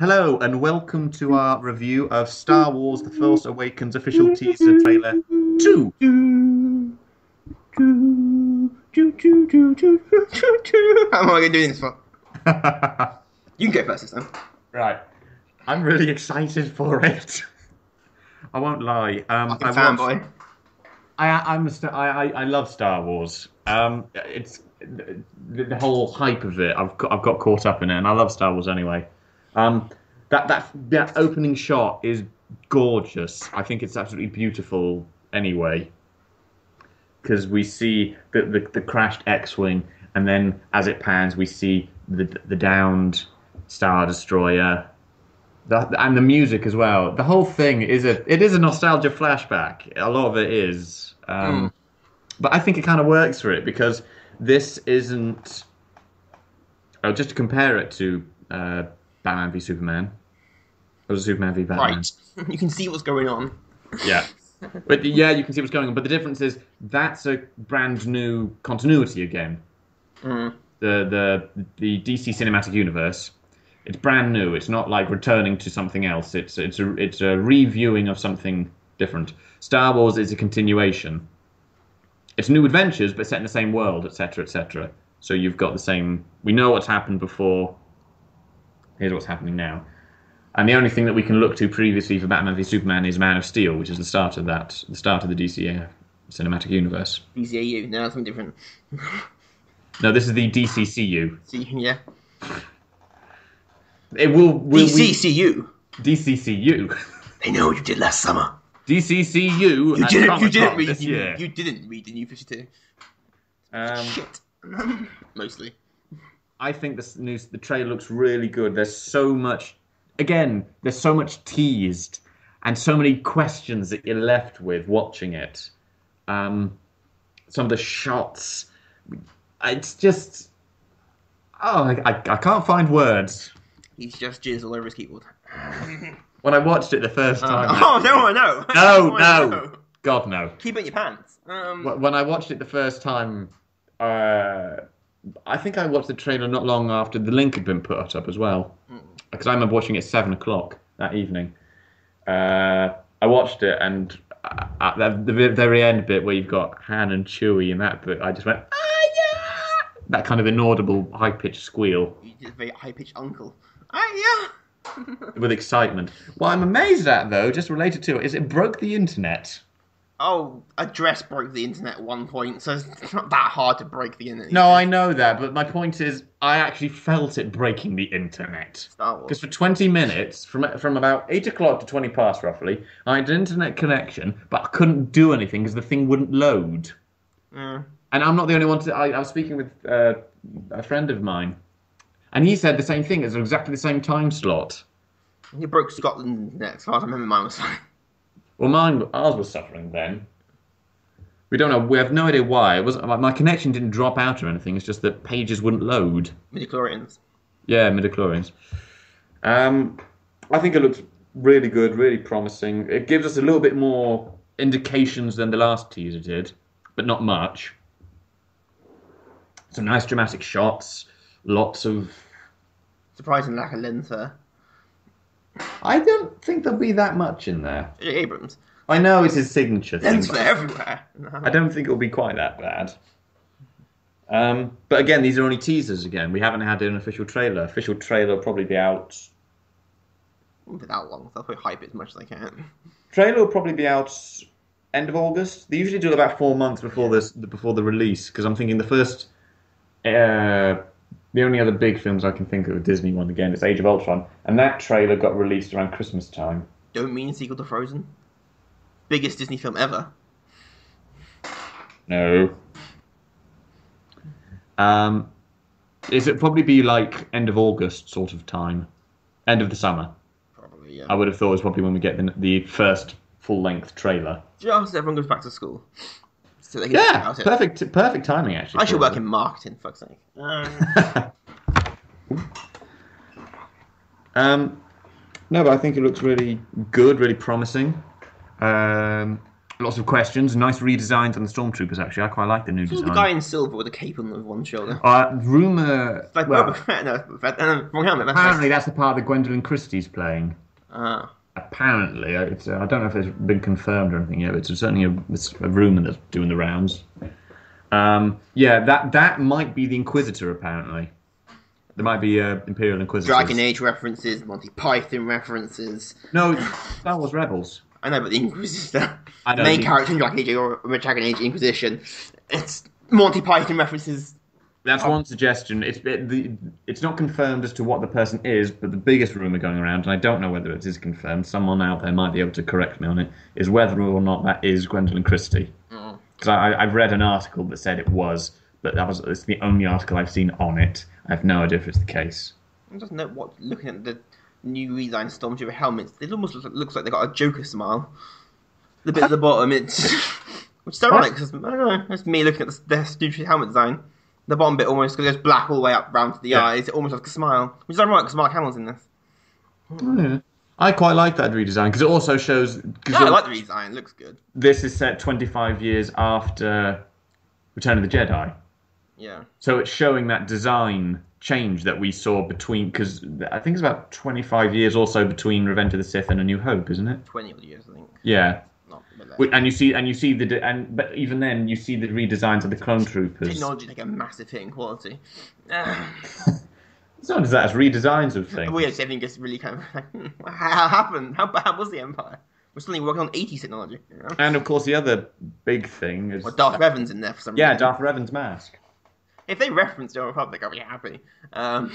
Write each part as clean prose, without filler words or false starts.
Hello and welcome to our review of Star Wars: The Force Awakens official teaser trailer 2. How am I going to do this for? Right, You can go first this time. I'm really excited for it. I won't lie. Fucking I watched. fanboy. I love Star Wars. It's the whole hype of it. I've got caught up in it, and I love Star Wars anyway. Um, that opening shot is gorgeous. I think it's absolutely beautiful anyway, because we see the crashed X-wing, and then as it pans, we see the downed Star Destroyer. And the music as well. The whole thing is a nostalgia flashback. A lot of it is, Mm. but I think it kind of works for it because this isn't. Oh, just to compare it to Batman v Superman, or Superman v Batman. Right. You can see what's going on. Yeah, but yeah, you can see what's going on. But the difference is that's a brand new continuity again. Mm. The DC cinematic universe. It's brand new. It's not like returning to something else. It's a reviewing of something different. Star Wars is a continuation. It's new adventures, but set in the same world, etc., etc. So you've got the same. We know what's happened before. Here's what's happening now. And the only thing that we can look to previously for Batman v Superman is Man of Steel, which is the start of the start of the DC cinematic universe. DCAU. No, that's something different. No, this is the DCCU. See, yeah. It will DCCU. DCCU. They know what you did last summer. DCCU. You at didn't. You Comic-Con didn't read. this year. You didn't read the New 52. Um, Shit. Mostly. I think the trailer looks really good. There's so much, again, there's so much teased, and so many questions that you're left with watching it. Some of the shots, it's just, I can't find words. He's just jizz all over his keyboard. When I watched it the first time, Oh no! No! no, God no. Keep it in your pants. When I watched it the first time, I think I watched the trailer not long after the link had been put up as well, because I remember watching it at 7 o'clock that evening. I watched it, and at the very end bit where you've got Han and Chewie and that bit, I just went, ah, yeah! That kind of inaudible, high-pitched squeal You did a very high-pitched uncle. Yeah. with excitement. What I'm amazed at, though, just related to it, is it broke the internet. Oh, a dress broke the internet at one point, so it's not that hard to break the internet. No, I know that, but my point is, I actually felt it breaking the internet. Star Wars. Because for 20 minutes, from about 8 o'clock to 20 past roughly, I had an internet connection, but I couldn't do anything because the thing wouldn't load. Mm. And I'm not the only one I was speaking with a friend of mine, and he said the same thing. It's exactly the same time slot. He broke Scotland internet, as far as I remember mine was fine. Well, ours was suffering then. We don't know. We have no idea why. It was my connection didn't drop out or anything. It's just that pages wouldn't load. Midichlorians. Yeah, midichlorians. I think it looks really good, really promising. It gives us a little bit more indications than the last teaser did, but not much. Some nice dramatic shots, lots of. Surprising lack of lens there. I don't think there'll be that much in there. J.J. Abrams. I know it's his signature thing, Lens but flare everywhere. I don't think it'll be quite that bad. But again, these are only teasers again. We haven't had an official trailer. Official trailer will probably be out. Won't be that long, so I'll probably hype it as much as I can. Trailer will probably be out end of August. They usually do it about 4 months before before the release, because I'm thinking the only other big films I can think of, a Disney one again, is Age of Ultron, and that trailer got released around Christmas time. Don't mean a sequel to Frozen. Biggest Disney film ever. No. It'd probably be like end of August sort of time, end of the summer. Probably, yeah. I would have thought it was probably when we get the first full-length trailer. Just everyone goes back to school. So they can talk about it. Perfect timing actually. I should work in marketing, fuck's sake. No, but I think it looks really good, really promising. Lots of questions. Nice redesigns on the stormtroopers. Actually, I quite like the new So design. the guy in silver with a cape on one shoulder. Rumor. It's like well, Boba Fett. No, Boba Fett. Wrong helmet. apparently, that's the part that Gwendolyn Christie's playing. Ah. Apparently, it's, I don't know if it's been confirmed or anything yet, but it's certainly a rumor that's doing the rounds. Yeah, that might be the Inquisitor. Apparently, there might be Imperial Inquisitors. Dragon Age references, Monty Python references. No, Star Wars Rebels. I know, but the Inquisitor, I know, main character in Dragon Age or Dragon Age Inquisition, it's Monty Python references. That's one suggestion. It's not confirmed as to what the person is, but the biggest rumor going around, and I don't know whether it is confirmed, someone out there might be able to correct me on it, is whether or not that is Gwendolyn Christie. Because I've read an article that said it was, but it's the only article I've seen on it. I have no idea if it's the case. I don't know what, looking at the new redesigned Stormtrooper helmets, it almost looks like they got a Joker smile. The bit at the bottom, it's... Which is ironic, because, I don't know, it's me looking at the Stormtrooper helmet design. The bottom bit almost goes black all the way up round to the eyes. It almost looks like a smile. Which is ironic because Mark Hamill's in this. Oh, yeah. I quite like that redesign because it also shows. Yeah, I like the redesign. It looks good. This is set 25 years after Return of the Jedi. Yeah. So it's showing that design change that we saw between, because I think it's about 25 years or so between Revenge of the Sith and A New Hope, isn't it? 20 odd years, I think. Yeah. And you see but even then you see the redesigns of the clone troopers. Technology take a massive hit in quality. It's not just that, it's redesigns of things. Well, yeah, I think it's really kind of like, how happened? How bad was the Empire? We're suddenly working on 80s technology. You know? And of course, the other big thing is. Well, Darth Revan's in there for some reason. Yeah, Darth Revan's mask. If they reference the Old Republic, I'll be happy. Well,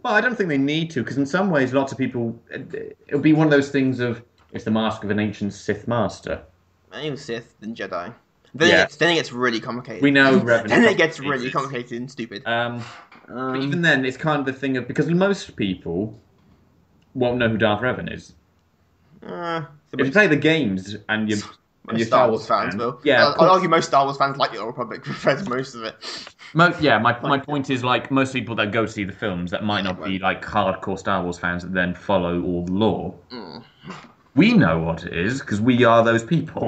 I don't think they need to, because in some ways, lots of people. It'll be one of those things of. It's the mask of an ancient Sith master. I think Sith than Jedi. Then it gets really complicated. We know Revan. Then it gets really complicated and stupid. But even then, it's kind of the thing of, because most people won't know who Darth Revan is. If you play the games and you're Star Wars fans will. Yeah, I'll argue most Star Wars fans like the Old Republic compared to most of it. My point is, like, most people that go see the films that might not be like hardcore Star Wars fans that then follow all the lore. We know what it is because we are those people.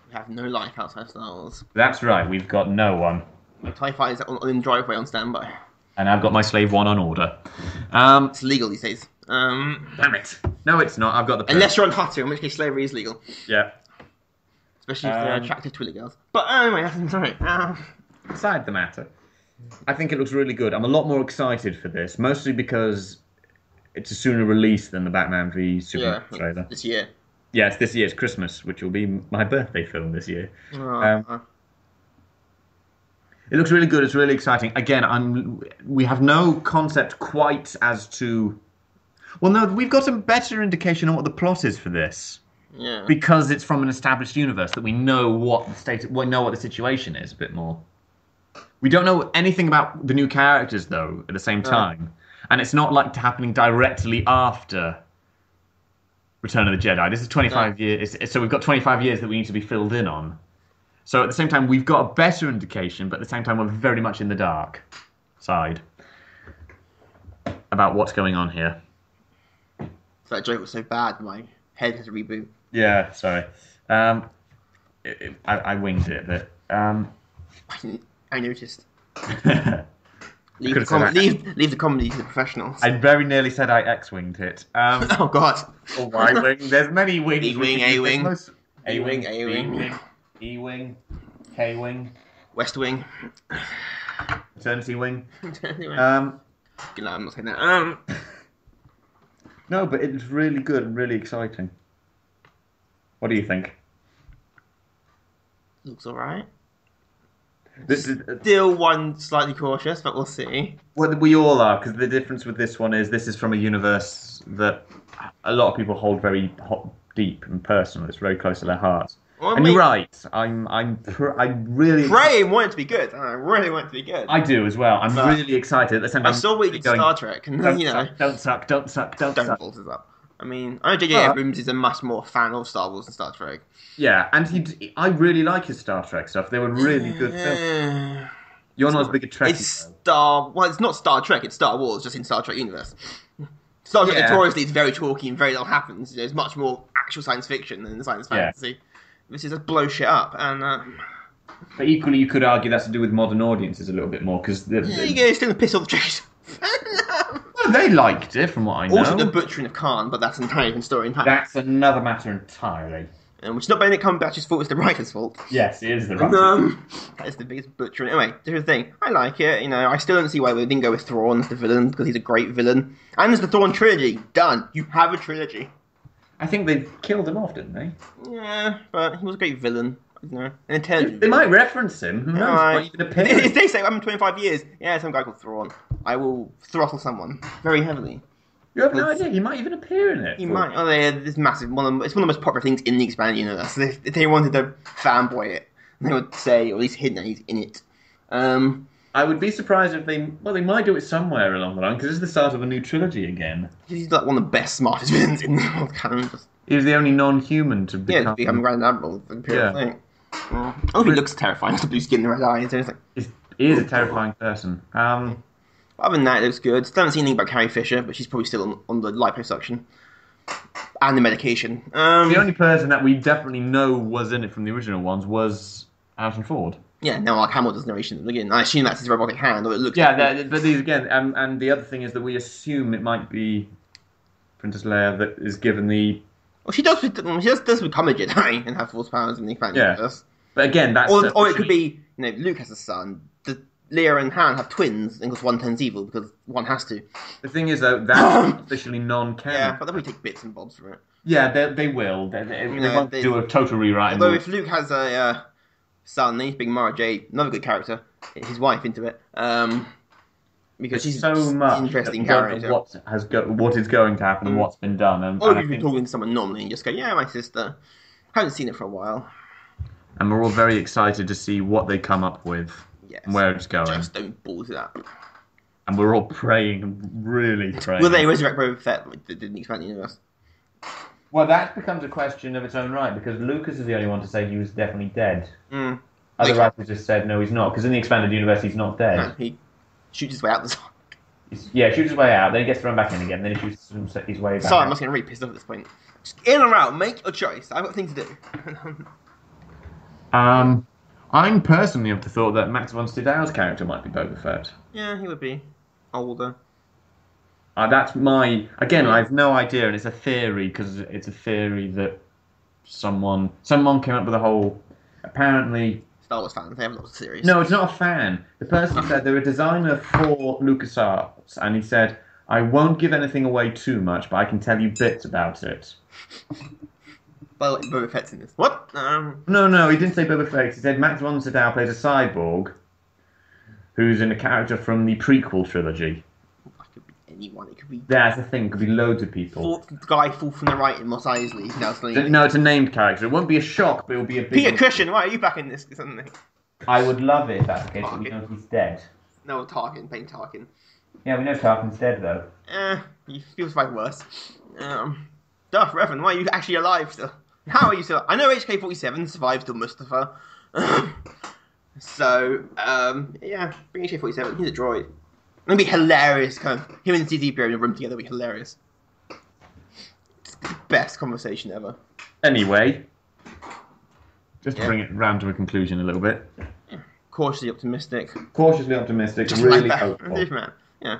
We have no life outside Star Wars. That's right. We've got no one. My TIE Fighter's in driveway on standby. And I've got my Slave 1 on order. It's legal these days. Damn it. No, it's not. I've got the... Unless you're on Hatu, in which case slavery is legal. Yeah. Especially if they're attractive Twilly girls. But anyway, I'm sorry. Aside the matter, I think it looks really good. I'm a lot more excited for this, mostly because it's a sooner release than the Batman v Superman trailer. This year. Yeah, it's this year. It's Christmas, which will be my birthday film this year. It looks really good. It's really exciting. Again, we have no concept quite as to... Well, no, we've got a better indication on what the plot is for this. Yeah. Because it's from an established universe that we know what the situation is a bit more. We don't know anything about the new characters though at the same time. And it's not like happening directly after Return of the Jedi. This is 25 years. So we've got 25 years that we need to be filled in on. So at the same time, we've got a better indication, but at the same time, we're very much in the dark side about what's going on here. So that joke was so bad, my head has a reboot. Yeah, sorry. I winged it a bit. I noticed. Leave the comedy to the professionals. I very nearly said I X-winged it. Oh, God. Or Y-wing. There's many wings. E-wing, A-wing. A-wing, A-wing. E-wing, K-wing. West Wing. Eternity Wing. No, I'm not saying that. No, but it's really good and really exciting. What do you think? Looks alright. This is Still one slightly cautious, but we'll see. Well, we all are, because the difference with this one is this is from a universe that a lot of people hold very deep and personal. It's very close to their hearts. Well, and you're right. I really pray and want it to be good. I really want it to be good. I do as well. I'm really excited. At the same time, I'm still waiting for Star Trek, and don't suck. Don't balls us up. I mean, I know J.J. Abrams is a much more fan of Star Wars than Star Trek. Yeah, and I really like his Star Trek stuff. They were really good films. You're not as big a Trekkie. Well, it's not Star Trek. It's Star Wars, just in Star Trek universe. Star Trek notoriously is very talky and very little happens. There's much more actual science fiction than science fantasy. This is just blow shit up, and But equally, you could argue that's to do with modern audiences a little bit more because yeah, you go, it's going to piss off the trees. well, they liked it, from what I know. Also, the butchering of Khan, but that's an entirely different story entirely. That's another matter entirely. Which is not Benedict Cumberbatch's fault; it's the writer's fault. Yes, it is the writer. That is the biggest butchering. Anyway, here's the thing. I like it. You know, I still don't see why they didn't go with Thrawn as the villain because he's a great villain. And there's the Thrawn trilogy. Done. You have a trilogy. I think they killed him off, didn't they? Yeah, but he was a great villain. You know, an intelligent. They might reference him. Who knows? Might even appear. If they say I'm in 25 years, yeah, some guy called Thrawn. I will throttle someone very heavily. You have no idea. He might even appear in it. He might. Oh, yeah, this massive. It's one of the most popular things in the expanded universe. If they wanted to fanboy it, they would say, or at least hint that he's in it. I would be surprised if they. Well, they might do it somewhere along the line because this is the start of a new trilogy again. He's like one of the best, smartest villains in the world canon. He was the only non-human to become. Yeah, to become Grand Admiral of the Imperial thing. Oh, he looks terrifying. The blue skin, the red eyes, everything. He is a terrifying person. Other than that, it looks good. Still haven't seen anything about Carrie Fisher, but she's probably still on the liposuction and the medication. The only person that we definitely know was in it from the original ones was Harrison Ford. Yeah, now Mark Hamill does narration at the beginning. I assume that's his robotic hand, or it looks. Yeah, but these again, and the other thing is that we assume it might be Princess Leia that is given the. Well, she does become a Jedi and have Force powers in the expanded universe. But again, that's or it could be Luke has a son. Leia and Han have twins, and because one turns evil because one has to. The thing is, though, that's officially non-canon. Yeah, but they'll probably take bits and bobs from it. Yeah, they will. They won't do a total rewrite. Although if Luke has a son, then he's being Mara Jade, another good character, his wife into it. Because she's so much an interesting character. What is going to happen and what's been done. Or if you're talking to someone normally and just go, yeah, my sister. Haven't seen it for a while. And we're all very excited to see what they come up with. Yes. And where it's going. Just don't balls it up. And we're all praying, really praying. Will they resurrect Boba Fett like they did in the expanded universe? Well, that becomes a question of its own right, because Lucas is the only one to say he was definitely dead. Other writers just said, no, he's not, because in the expanded universe, he's not dead. No, he shoots his way out the side. Shoots his way out, then he gets thrown back in again, then he shoots his way back Sorry, out. I'm just getting really pissed off at this point. Just in or out, make a choice. I've got a thing to do. I'm personally of the thought that Max von Sydow's character might be Boba Fett. Yeah, he would be. Older. That's my... Again, I have no idea, and it's a theory, because it's a theory that someone came up with a whole... Apparently... Star Wars fans, they have lots of theories. No, it's not a fan. The person said they're a designer for LucasArts, and he said, I won't give anything away too much, but I can tell you bits about it. By the way, Boba Fett's in this. What? No, he didn't say Boba Fett. He said Max von Sydow plays a cyborg who's in a character from the prequel trilogy. It could be anyone. It could be... That's the thing. It could be loads of people. Fourth guy fall from the right in Mos Eisley. No, it's a named character. It won't be a shock, but it'll be a big... Peter Cushing, why are you back in this? I would love it if that's the case, but we know he's dead. No, Tarkin, playing Tarkin. Yeah, we know Tarkin's dead, though. He feels like worse. Darth Revan, why are you actually alive still? How are you still... I know HK-47 survived till Mustafa. So, yeah, bring HK-47. He's a droid. It'd be hilarious, kind of. Him and C-3PO in a room together would be hilarious. It's the best conversation ever. Anyway, just to bring it round to a conclusion a little bit. Yeah. Cautiously optimistic. Just really hopeful. Yeah.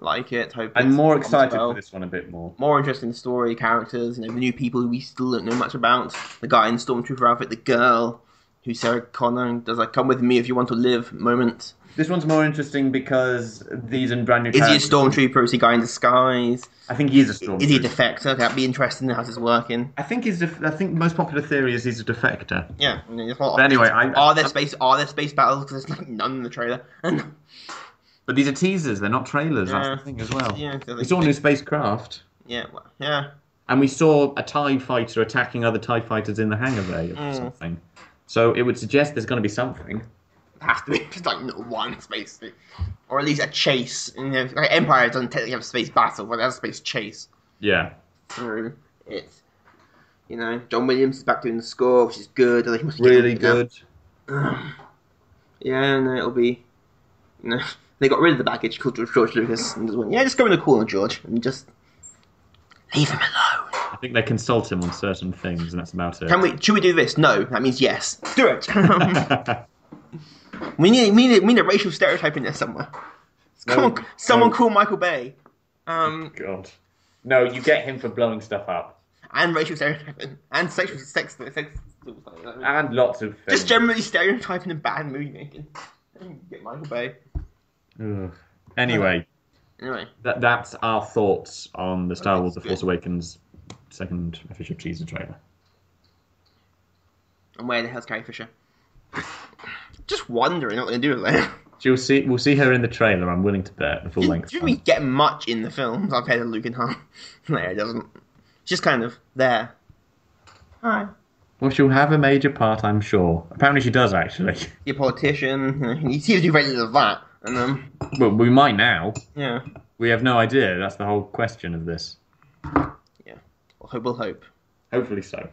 Like it, hope I'm more excited for this one a bit more. More interesting story, characters, the new people who we still don't know much about. The guy in Stormtrooper outfit, the girl who's Sarah Connor, does like come with me if you want to live moment. This one's more interesting because these are brand new characters. Is he a Stormtrooper? Is he a guy in disguise? I think he is a Stormtrooper. Is he a defector? That'd be interesting how this is working. I think the most popular theory is he's a defector. Yeah. But anyway, are there space battles? Because there's like none in the trailer. But these are teasers, they're not trailers, that's the thing as well. Yeah, we saw new spacecraft. Yeah, well, yeah. And we saw a TIE fighter attacking other TIE fighters in the hangar bay or something. So it would suggest there's going to be something. It has to be just like not one space thing. Or at least a chase. Like Empire doesn't technically have a space battle, but it has a space chase. Yeah. Through it. John Williams is back doing the score, which is good. He must be really good. Yeah, no, it'll be... They got rid of the baggage called George Lucas and just went, yeah, just go in the corner, George, and just leave him alone. think they consult him on certain things, and that's about it. Should we do this? No. That means yes. Do it. we need a racial stereotype in there somewhere. Someone call Michael Bay. God. No, you get him for blowing stuff up. And racial stereotyping. And sexual sex. And lots of things. Just generally stereotyping and bad movie making. Get Michael Bay. Ugh. Anyway. That's our thoughts on the Star Wars The Force Awakens second official teaser trailer. And where the hell's Carrie Fisher? Just wondering what they're going to do with that. We'll see her in the trailer, I'm willing to bet, the full length. She doesn't really get much in the films compared to Luke and Han. No, it doesn't. She's just kind of there. Hi. Well, she'll have a major part, I'm sure. Apparently she does, actually. Be a politician. You see her do very little of that. And, well, we might now. Yeah. We have no idea. That's the whole question of this. Yeah. We'll hope. Hopefully so.